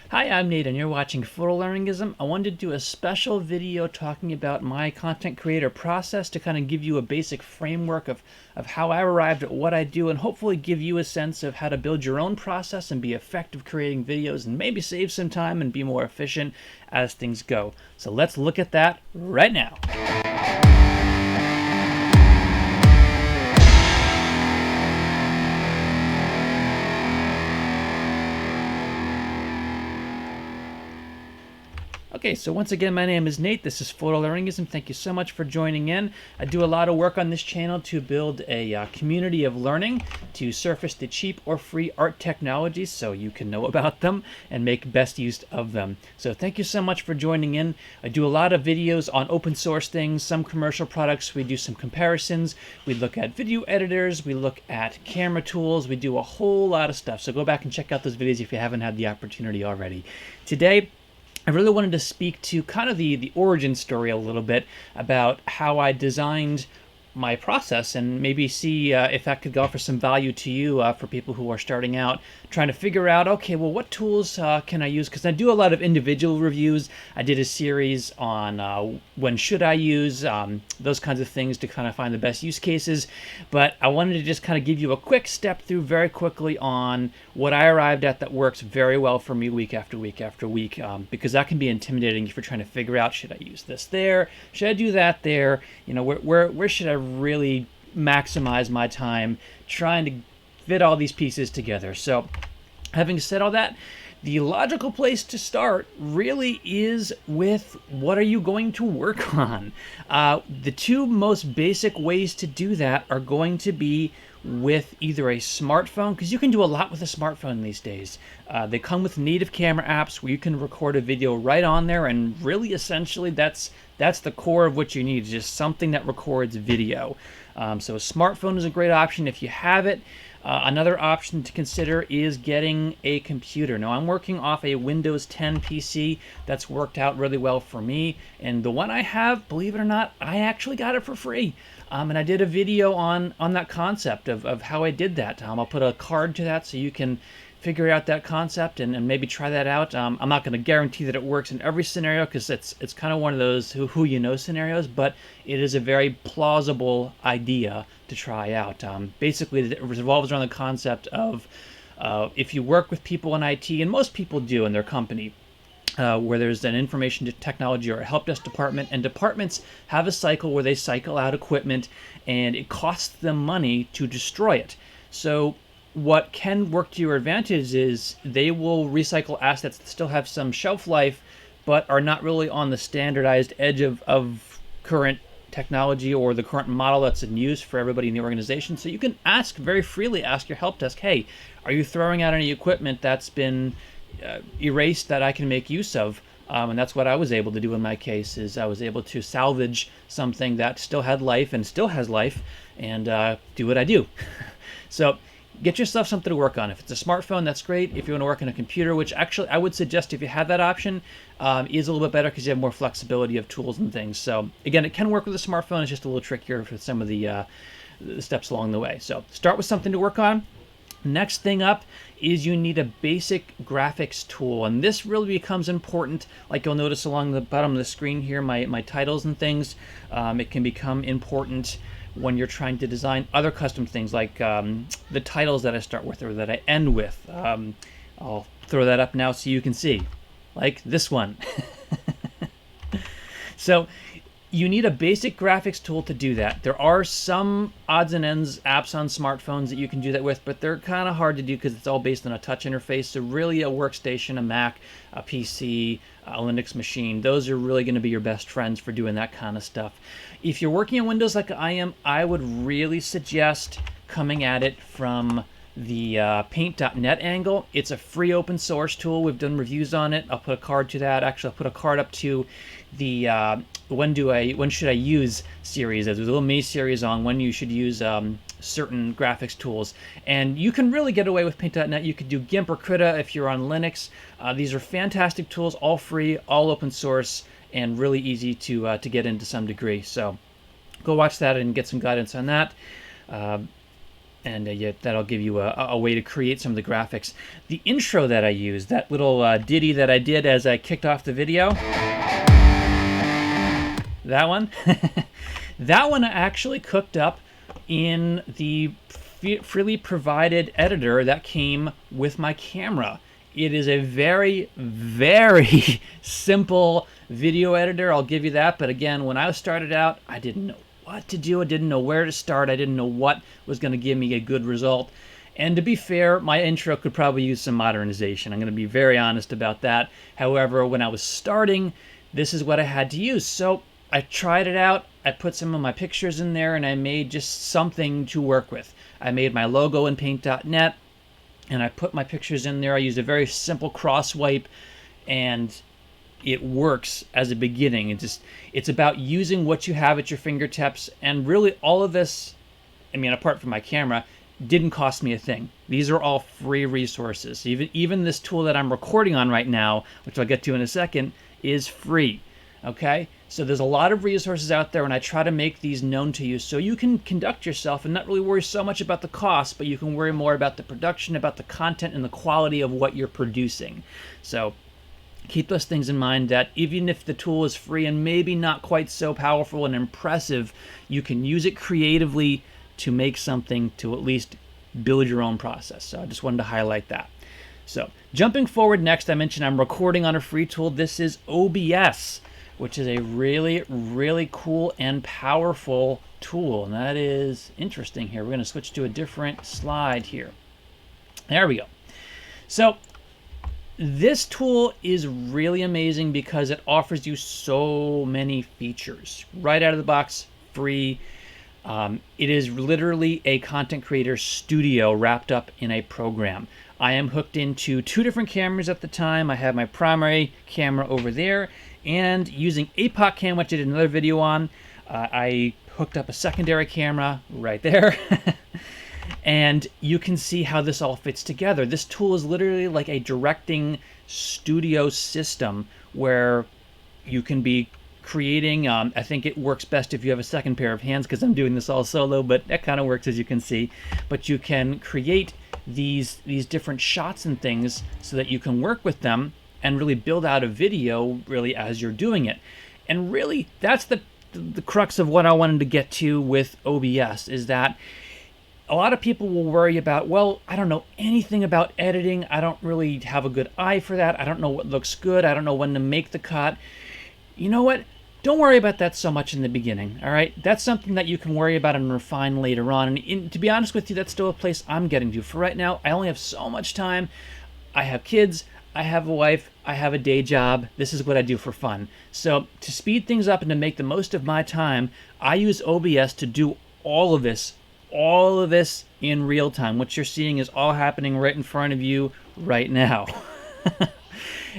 Hi, I'm Nate, and you're watching Photolearningism. I wanted to do a special video talking about my content creator process to kind of give you a basic framework of how I arrived at what I do and hopefully give you a sense of how to build your own process and be effective creating videos and maybe save some time and be more efficient as things go. So let's look at that right now. Okay, so once again, my name is Nate. This is Photolearningism. Thank you so much for joining in. I do a lot of work on this channel to build a community of learning, to surface the cheap or free art technologies so you can know about them and make best use of them. So thank you so much for joining in. I do a lot of videos on open source things, some commercial products. We do some comparisons. We look at video editors. We look at camera tools. We do a whole lot of stuff. So go back and check out those videos if you haven't had the opportunity already. Today, I really wanted to speak to kind of the origin story a little bit about how I designed my process and maybe see if that could offer some value to you for people who are starting out, trying to figure out, okay, well, what tools can I use? Because I do a lot of individual reviews. I did a series on when should I use, those kinds of things to kind of find the best use cases. But I wanted to just kind of give you a quick step through very quickly on what I arrived at that works very well for me week after week after week, because that can be intimidating if you're trying to figure out, should I use this there? Should I do that there? You know, where should I really maximize my time trying to fit all these pieces together? So having said all that, the logical place to start really is with what are you going to work on? The two most basic ways to do that are going to be with either a smartphone, because you can do a lot with a smartphone these days. They come with native camera apps where you can record a video right on there, and really essentially that's the core of what you need, just something that records video. So a smartphone is a great option if you have it. Another option to consider is getting a computer. Now, I'm working off a Windows 10 PC that's worked out really well for me. And the one I have, believe it or not, I actually got it for free. And I did a video on that concept of how I did that. I'll put a card to that so you can figure out that concept and maybe try that out. I'm not going to guarantee that it works in every scenario because it's kind of one of those who you know scenarios, but it is a very plausible idea to try out. Basically, it revolves around the concept of if you work with people in IT, and most people do in their company, where there's an information technology or a help desk department, and departments have a cycle where they cycle out equipment and it costs them money to destroy it. So what can work to your advantage is they will recycle assets that still have some shelf life but are not really on the standardized edge of current technology or the current model that's in use for everybody in the organization. So you can very freely ask your help desk, hey, are you throwing out any equipment that's been erased that I can make use of? And that's what I was able to do in my case, is I was able to salvage something that still had life and still has life and do what I do. So get yourself something to work on. If it's a smartphone, that's great. If you want to work on a computer, which actually I would suggest if you have that option, is a little bit better because you have more flexibility of tools and things. So again, it can work with a smartphone. It's just a little trickier for some of the steps along the way. So start with something to work on. Next thing up is you need a basic graphics tool, and this really becomes important. Like you'll notice along the bottom of the screen here, my titles and things. It can become important when you're trying to design other custom things like the titles that I start with or that I end with. I'll throw that up now so you can see, like this one. So you need a basic graphics tool to do that. There are some odds and ends apps on smartphones that you can do that with, but they're kind of hard to do because it's all based on a touch interface. So really a workstation, a Mac, a PC, a Linux machine, those are really going to be your best friends for doing that kind of stuff. If you're working on Windows like I am, I would really suggest coming at it from the paint.net angle. It's a free open source tool. We've done reviews on it. I'll put a card to that. Actually, I'll put a card up to the when should I use series. There's a little mini series on when you should use certain graphics tools, and you can really get away with paint.net. You could do GIMP or Krita if you're on Linux. These are fantastic tools, all free, all open source, and really easy to get into some degree. So go watch that and get some guidance on that. and yeah, that'll give you a way to create some of the graphics. The intro that I used, that little ditty that I did as I kicked off the video, that one, that one I actually cooked up in the freely provided editor that came with my camera. It is a very, very simple video editor, I'll give you that. But again, when I started out, I didn't know what to do. I didn't know where to start. I didn't know what was going to give me a good result. And to be fair, my intro could probably use some modernization. I'm going to be very honest about that. However, when I was starting, this is what I had to use. So I tried it out. I put some of my pictures in there, and I made just something to work with. I made my logo in paint.net, and I put my pictures in there. I used a very simple cross wipe, and it works as a beginning. It's about using what you have at your fingertips, and really all of this, I mean, apart from my camera, didn't cost me a thing. These are all free resources. Even this tool that I'm recording on right now, which I'll get to in a second, is free. Okay? So there's a lot of resources out there, and I try to make these known to you so you can conduct yourself and not really worry so much about the cost, but you can worry more about the production, about the content, and the quality of what you're producing. So keep those things in mind, that even if the tool is free and maybe not quite so powerful and impressive, you can use it creatively to make something, to at least build your own process. So I just wanted to highlight that. So jumping forward next, I mentioned I'm recording on a free tool. This is OBS, which is a really, really cool and powerful tool. And that is interesting here. We're going to switch to a different slide here. There we go. So this tool is really amazing because it offers you so many features. Right out of the box, free. It is literally a content creator studio wrapped up in a program. I am hooked into 2 different cameras at the time. I have my primary camera over there, and using EBOOK cam, which I did another video on, I hooked up a secondary camera right there. And you can see how this all fits together. This tool is literally like a directing studio system where you can be creating. I think it works best if you have a second pair of hands, because I'm doing this all solo, but that kind of works, as you can see. But you can create these different shots and things so that you can work with them and really build out a video really as you're doing it. And really, that's the crux of what I wanted to get to with OBS, is that a lot of people will worry about, well, I don't know anything about editing. I don't really have a good eye for that. I don't know what looks good. I don't know when to make the cut. You know what? Don't worry about that so much in the beginning, all right? That's something that you can worry about and refine later on. And to be honest with you, that's still a place I'm getting to. For right now, I only have so much time. I have kids. I have a wife. I have a day job. This is what I do for fun. So to speed things up and to make the most of my time, I use OBS to do all of this in real time. What you're seeing is all happening right in front of you right now.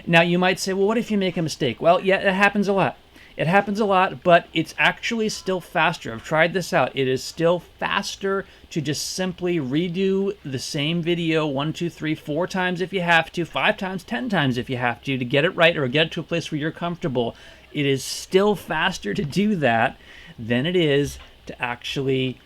Now you might say, well, what if you make a mistake? Well, yeah, it happens a lot. It happens a lot, but it's actually still faster. I've tried this out. It is still faster to just simply redo the same video 1, 2, 3, 4 times if you have to, 5 times, 10 times if you have to get it right or get it to a place where you're comfortable. It is still faster to do that than it is to actually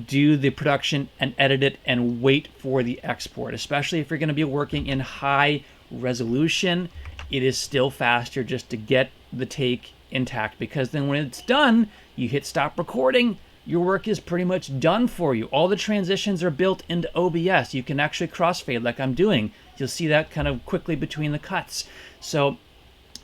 do the production and edit it and wait for the export. Especially if you're going to be working in high resolution, it is still faster just to get the take intact, because then when it's done, you hit stop recording, your work is pretty much done for you. All the transitions are built into OBS. You can actually crossfade like I'm doing. You'll see that kind of quickly between the cuts. So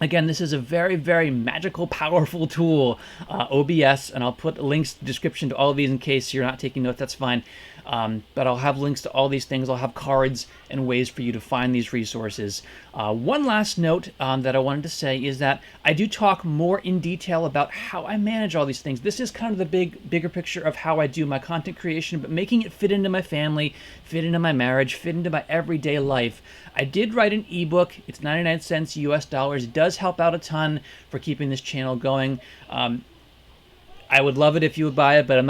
again, this is a very, very magical, powerful tool, OBS, and I'll put links in the description to all of these in case you're not taking notes, that's fine. But I'll have links to all these things. I'll have cards and ways for you to find these resources. One last note that I wanted to say is that I do talk more in detail about how I manage all these things. This is kind of the bigger picture of how I do my content creation, but making it fit into my family, fit into my marriage, fit into my everyday life. I did write an ebook. It's 99 cents US dollars. It does help out a ton for keeping this channel going. I would love it if you would buy it, but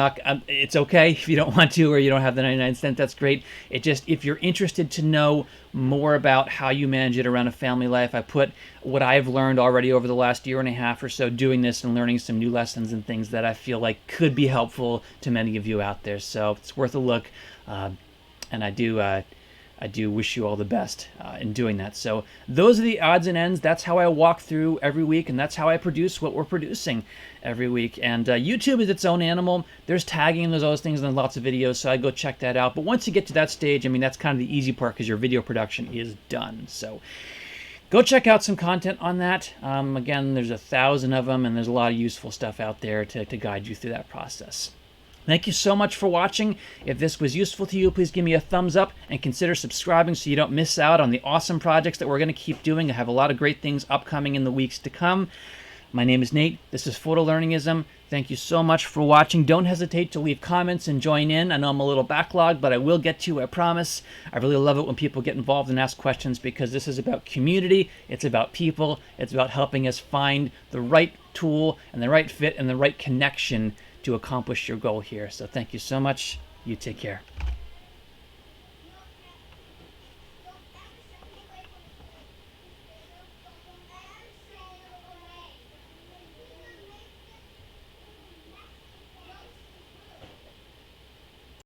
it's okay if you don't want to or you don't have the 99 cents. That's great. It just, if you're interested to know more about how you manage it around a family life, I put what I've learned already over the last year and a half or so doing this and learning some new lessons and things that I feel like could be helpful to many of you out there. So it's worth a look. And I do wish you all the best in doing that. So those are the odds and ends. That's how I walk through every week, and that's how I produce what we're producing every week. And YouTube is its own animal. There's tagging and there's all those things and lots of videos, so I go check that out. But once you get to that stage, I mean, that's kind of the easy part because your video production is done. So go check out some content on that. Again, there's 1,000 of them, and there's a lot of useful stuff out there to guide you through that process. Thank you so much for watching. If this was useful to you, please give me a thumbs up and consider subscribing so you don't miss out on the awesome projects that we're going to keep doing. I have a lot of great things upcoming in the weeks to come. My name is Nate. This is Photolearningism. Thank you so much for watching. Don't hesitate to leave comments and join in. I know I'm a little backlogged, but I will get to you, I promise. I really love it when people get involved and ask questions because this is about community. It's about people. It's about helping us find the right tool and the right fit and the right connection to accomplish your goal here. So thank you so much. You take care.